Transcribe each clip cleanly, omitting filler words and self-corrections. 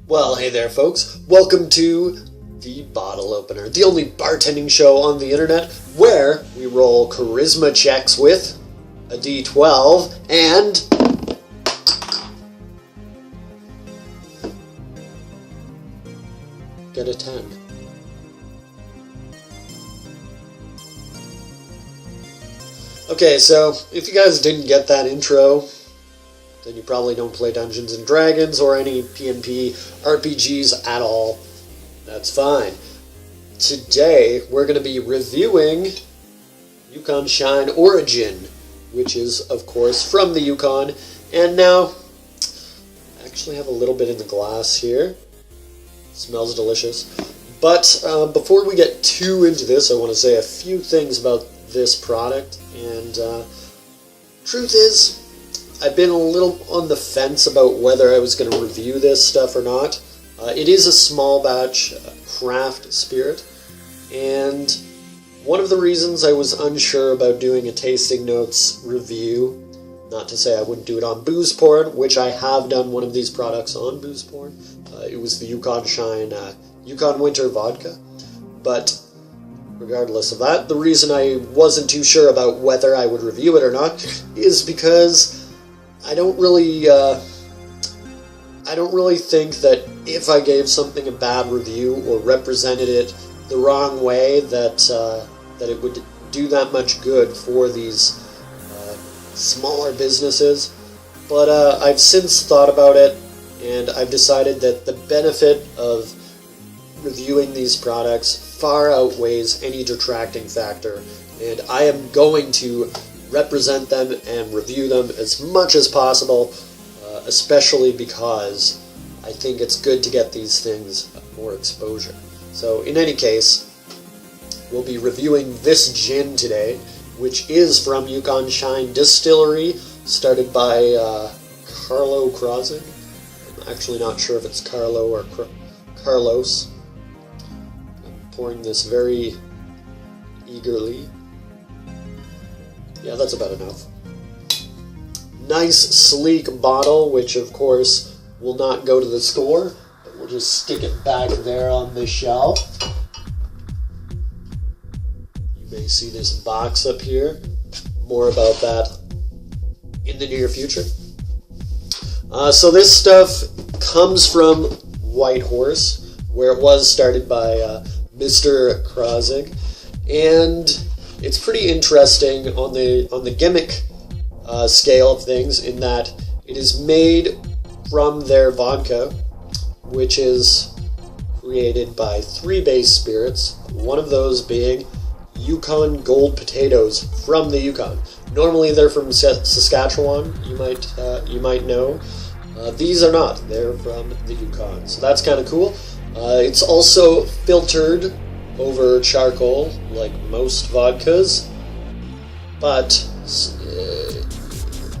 Well, hey there, folks. Welcome to The Bottle Opener, the only bartending show on the internet where we roll charisma checks with a D12 and get a 10. Okay, so if you guys didn't get that intro, then you probably don't play Dungeons & Dragons or any P&P RPGs at all. That's fine. Today, we're going to be reviewing Yukonshine Auragin, which is, of course, from the Yukon. And now, I actually have a little bit in the glass here. Smells delicious. But before we get too into this, I want to say a few things about this product. And truth is, I've been a little on the fence about whether I was going to review this stuff or not. It is a small batch craft spirit, and one of the reasons I was unsure about doing a tasting notes review, not to say I wouldn't do it on Booze Porn, which I have done one of these products on Booze Porn. It was the Yukonshine Yukon Winter Vodka, but regardless of that, the reason I wasn't too sure about whether I would review it or not is because I don't really think that if I gave something a bad review or represented it the wrong way, that it would do that much good for these smaller businesses. But I've since thought about it, and I've decided that the benefit of reviewing these products far outweighs any detracting factor, and I am going to represent them and review them as much as possible, especially because I think it's good to get these things more exposure. So in any case, we'll be reviewing this gin today, which is from Yukonshine Distillery, started by Carlo Krozig. I'm actually not sure if it's Carlo or Carlos. I'm pouring this very eagerly. Yeah, that's about enough. Nice, sleek bottle, which of course will not go to the store, but we'll just stick it back there on the shelf. You may see this box up here. More about that in the near future. So this stuff comes from Whitehorse, where it was started by Mr. Krozig, and it's pretty interesting on the gimmick scale of things, in that it is made from their vodka, which is created by 3 base spirits, one of those being Yukon Gold potatoes from the Yukon. Normally they're from Saskatchewan, you might know. These are not, they're from the Yukon, so that's kind of cool. It's also filtered over charcoal, like most vodkas, but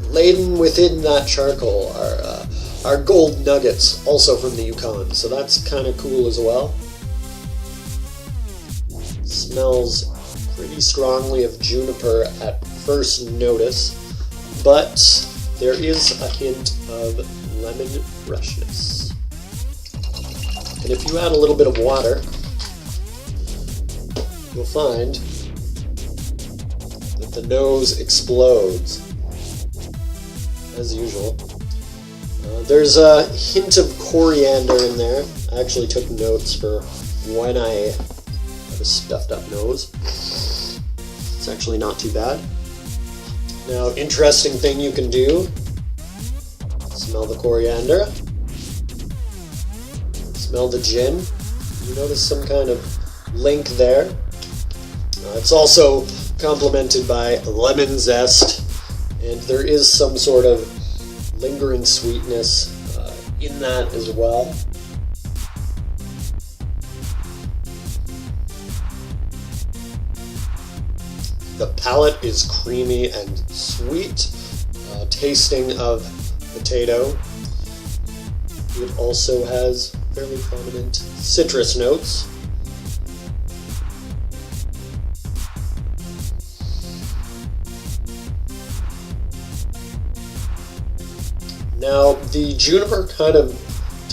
laden within that charcoal are gold nuggets, also from the Yukon, so that's kind of cool as well. Smells pretty strongly of juniper at first notice, but there is a hint of lemon freshness. And if you add a little bit of water, you'll find that the nose explodes, as usual. There's a hint of coriander in there. I actually took notes for when I have a stuffed up nose. It's actually not too bad. Now, interesting thing you can do, smell the coriander, smell the gin. You notice some kind of link there. It's also complemented by lemon zest, and there is some sort of lingering sweetness in that as well. The palate is creamy and sweet, tasting of potato. It also has fairly prominent citrus notes. Now, the juniper kind of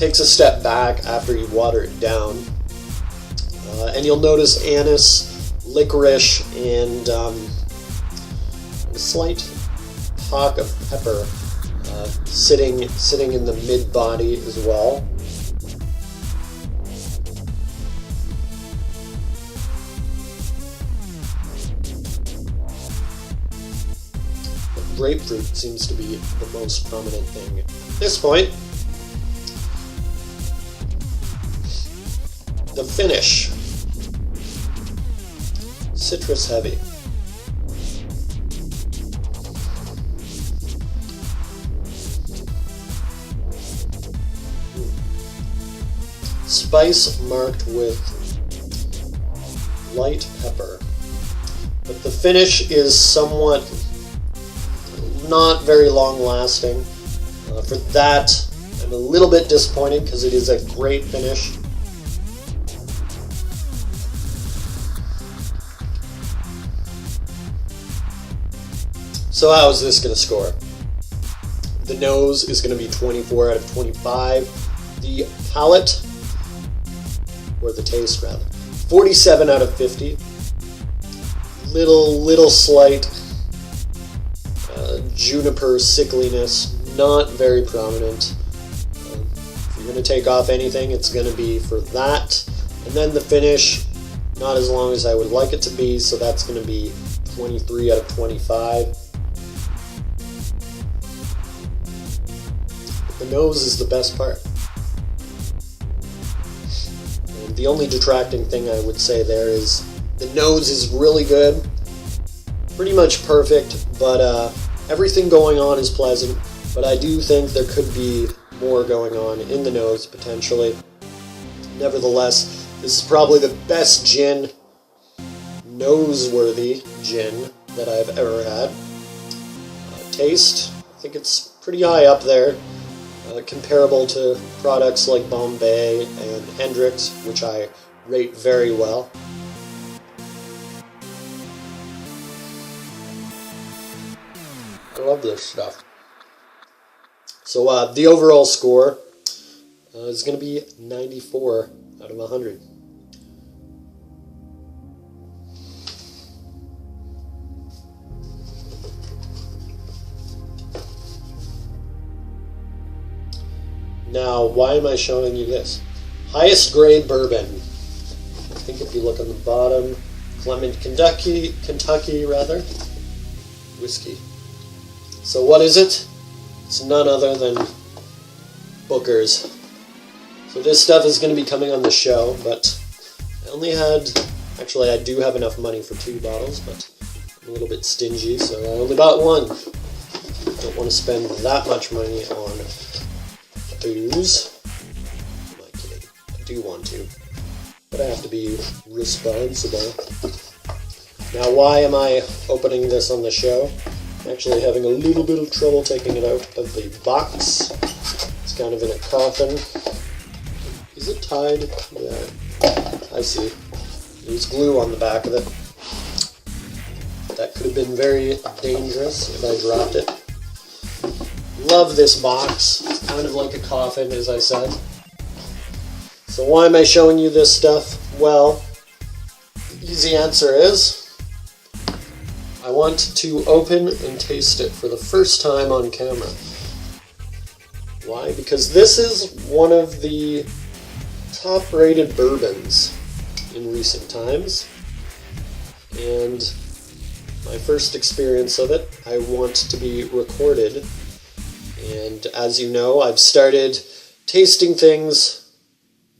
takes a step back after you water it down. And you'll notice anise, licorice, and a slight hawk of pepper sitting in the mid-body as well. Grapefruit seems to be the most prominent thing at this point. The finish. Citrus heavy. Spice marked with light pepper. But the finish is somewhat not very long lasting. For that, I'm a little bit disappointed because it is a great finish. So how is this going to score? The nose is going to be 24 out of 25. The palate, or the taste rather, 47 out of 50. Little slight juniper sickliness, not very prominent. If you're going to take off anything, it's going to be for that. And then the finish, not as long as I would like it to be, so that's going to be 23 out of 25. But the nose is the best part. And the only detracting thing I would say there is the nose is really good, pretty much perfect, but everything going on is pleasant, but I do think there could be more going on in the nose, potentially. Nevertheless, this is probably the best gin, nose-worthy gin that I've ever had. Taste, I think it's pretty high up there, comparable to products like Bombay and Hendrix, which I rate very well. I love this stuff. So the overall score is going to be 94 out of 100. Now, why am I showing you this? Highest grade bourbon. I think if you look on the bottom, Clement, Kentucky whiskey. So what is it? It's none other than Booker's. So this stuff is going to be coming on the show, but I only had, actually I do have enough money for 2 bottles, but I'm a little bit stingy, so I only bought 1. Don't want to spend that much money on booze. I'm not kidding. I do want to, but I have to be responsible. Now, why am I opening this on the show? I'm actually having a little bit of trouble taking it out of the box. It's kind of in a coffin. Is it tied? Yeah, I see. There's glue on the back of it. That could have been very dangerous if I dropped it. Love this box. It's kind of like a coffin, as I said. So why am I showing you this stuff? Well, the easy answer is I want to open and taste it for the first time on camera. Why? Because this is one of the top-rated bourbons in recent times, and my first experience of it, I want to be recorded. And as you know, I've started tasting things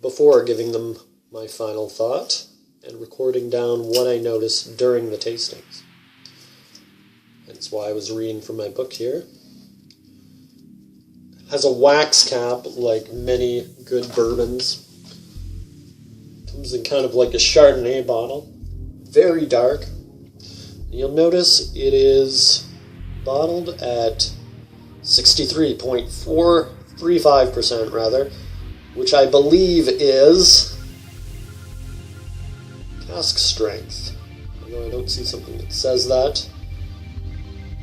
before giving them my final thought and recording down what I noticed during the tastings. That's why I was reading from my book here. It has a wax cap like many good bourbons. Comes in kind of like a Chardonnay bottle. Very dark. You'll notice it is bottled at 63.435% rather, which I believe is cask strength. Although I don't see something that says that.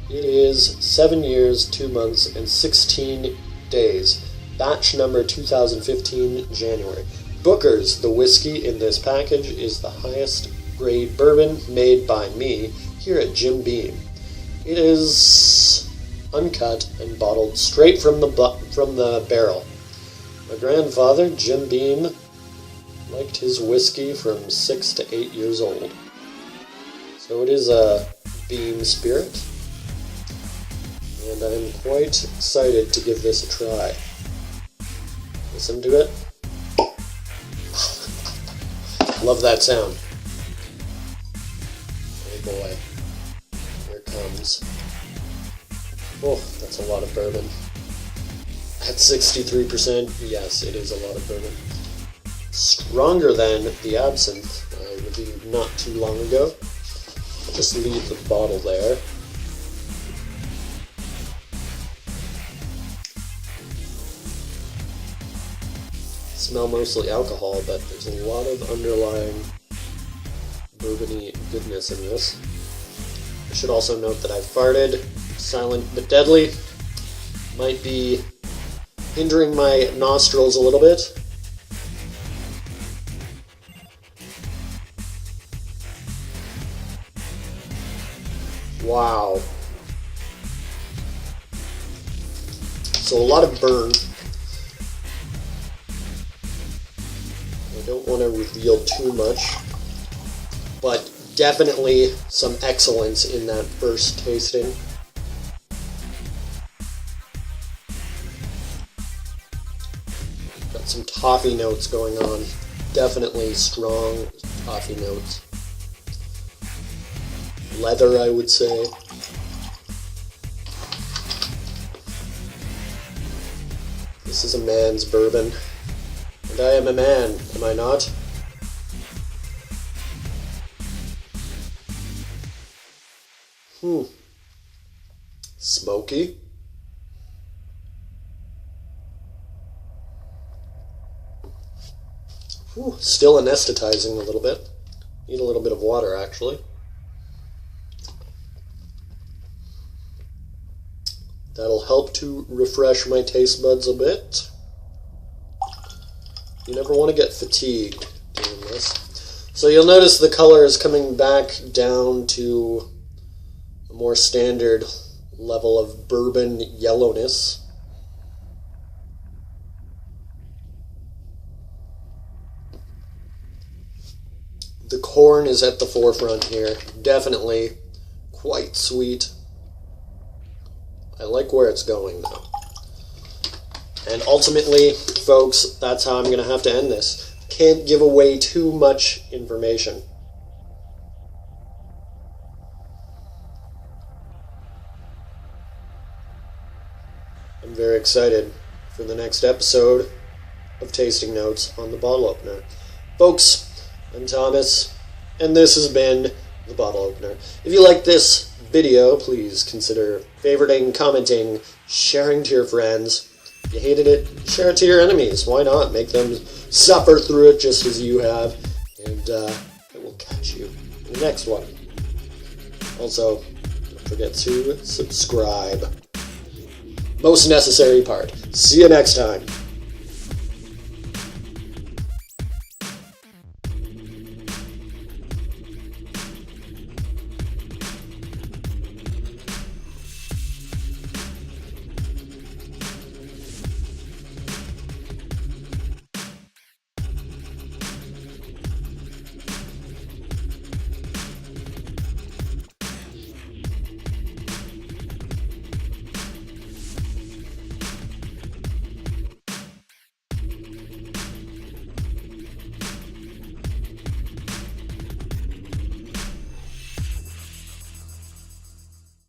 It is 7 years, 2 months, and 16 days. batch number 2015, January. Booker's, the whiskey in this package, is the highest grade bourbon made by me here at Jim Beam. It is uncut and bottled straight from the barrel. My grandfather, Jim Beam, liked his whiskey from 6 to 8 years old. So it is a Beam Spirit, and I'm quite excited to give this a try. Listen to it. Love that sound. Oh boy. Here it comes. Oh, that's a lot of bourbon. At 63%, yes, it is a lot of bourbon. Stronger than the absinthe I reviewed not too long ago. I'll just leave the bottle there. Smell mostly alcohol, but there's a lot of underlying bourbony goodness in this. I should also note that I farted, silent but deadly. Might be hindering my nostrils a little bit. Wow. So a lot of burn. I don't want to reveal too much, but definitely some excellence in that first tasting. Got some toffee notes going on. Definitely strong toffee notes. Leather, I would say. This is a man's bourbon. And I am a man, am I not? Smoky. Still anesthetizing a little bit. Need a little bit of water, actually. That'll help to refresh my taste buds a bit. You never want to get fatigued doing this. So you'll notice the color is coming back down to a more standard level of bourbon yellowness. The corn is at the forefront here. Definitely quite sweet. I like where it's going, though. And ultimately, folks, that's how I'm going to have to end this. Can't give away too much information. I'm very excited for the next episode of Tasting Notes on the bottle opener. Folks, I'm Thomas, and this has been the bottle opener. If you like this video, please consider favoriting, commenting, sharing to your friends. If you hated it, share it to your enemies. Why not? Make them suffer through it just as you have. And I will catch you in the next one. Also, don't forget to subscribe. Most necessary part. See you next time.